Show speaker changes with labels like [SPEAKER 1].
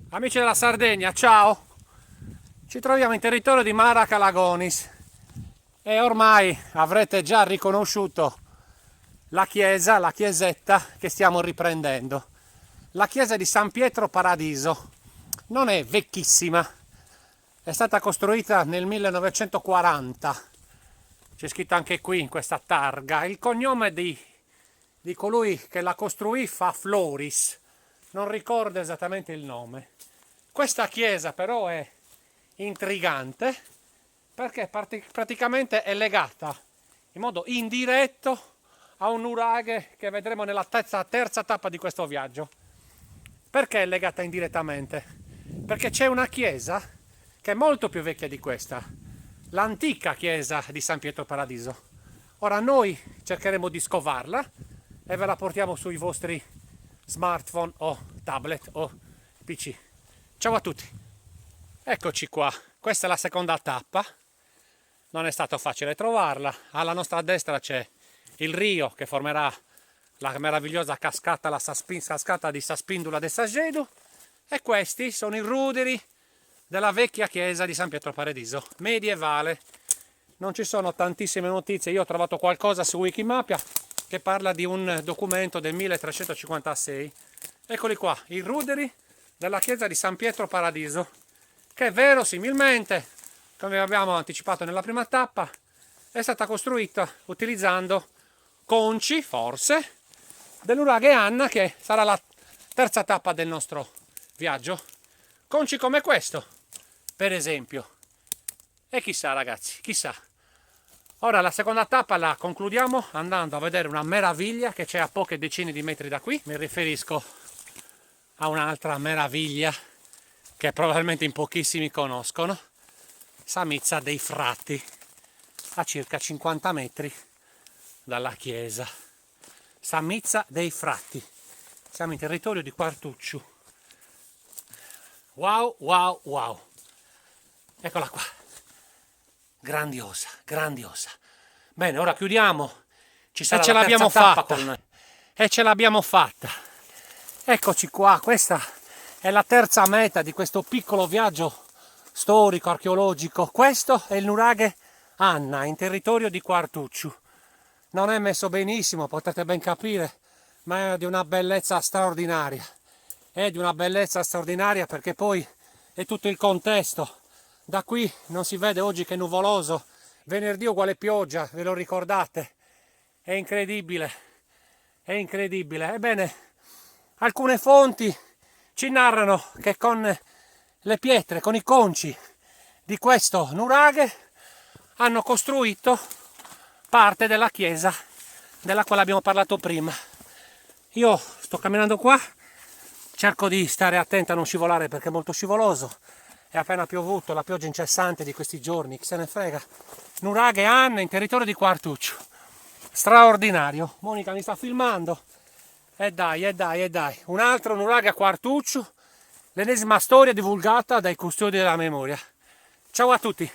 [SPEAKER 1] Amici della Sardegna, ciao! Ci troviamo in territorio di Mara Calagonis e ormai avrete già riconosciuto la chiesa, la chiesetta che stiamo riprendendo. La chiesa di San Pietro Paradiso non è vecchissima, è stata costruita nel 1940. C'è scritto anche qui in questa targa. Il cognome di colui che la costruì fa Floris, non ricordo esattamente il nome. Questa chiesa però è intrigante perché praticamente è legata in modo indiretto a un nuraghe che vedremo nella terza tappa di questo viaggio. Perché è legata indirettamente? Perché c'è una chiesa che è molto più vecchia di questa, l'antica chiesa di San Pietro Paradiso. Ora noi cercheremo di scovarla e ve la portiamo sui vostri smartphone o tablet o PC. Ciao a tutti, eccoci qua, questa è la seconda tappa, non è stato facile trovarla. Alla nostra destra c'è il Rio che formerà la meravigliosa cascata, la cascata di Saspindula de Saggedo, e questi sono i ruderi della vecchia chiesa di San Pietro Paradiso, medievale. Non ci sono tantissime notizie, io ho trovato qualcosa su Wikimapia che parla di un documento del 1356. Eccoli qua, i ruderi della chiesa di San Pietro Paradiso, che verosimilmente, come abbiamo anticipato nella prima tappa, è stata costruita utilizzando conci, forse, dell'Uraghe Anna, che sarà la terza tappa del nostro viaggio. Conci come questo, per esempio. E chissà ragazzi, chissà. Ora la seconda tappa la concludiamo andando a vedere una meraviglia che c'è a poche decine di metri da qui. Mi riferisco a un'altra meraviglia che probabilmente in pochissimi conoscono, Samizza dei Frati, a circa 50 metri dalla chiesa. Samizza dei Frati, siamo in territorio di Quartucciu. Wow, wow, wow, eccola qua, grandiosa, grandiosa. Bene, ora chiudiamo, ci sarà la terza tappa e ce l'abbiamo fatta. Eccoci qua, questa è la terza meta di questo piccolo viaggio storico, archeologico. Questo è il nuraghe Anna, in territorio di Quartucciu. Non è messo benissimo, potete ben capire, ma è di una bellezza straordinaria. È di una bellezza straordinaria perché poi è tutto il contesto. Da qui non si vede oggi che è nuvoloso, venerdì uguale pioggia, ve lo ricordate? È incredibile, è incredibile. Ebbene, alcune fonti ci narrano che con le pietre, con i conci di questo nuraghe hanno costruito parte della chiesa della quale abbiamo parlato prima. Io sto camminando qua, cerco di stare attento a non scivolare perché è molto scivoloso. È appena piovuto, la pioggia incessante di questi giorni, chi se ne frega. Nuraghe Anna in territorio di Quartucciu. Straordinario. Monica mi sta filmando. E dai. Un altro nuraghe a Quartucciu, l'ennesima storia divulgata dai custodi della memoria. Ciao a tutti!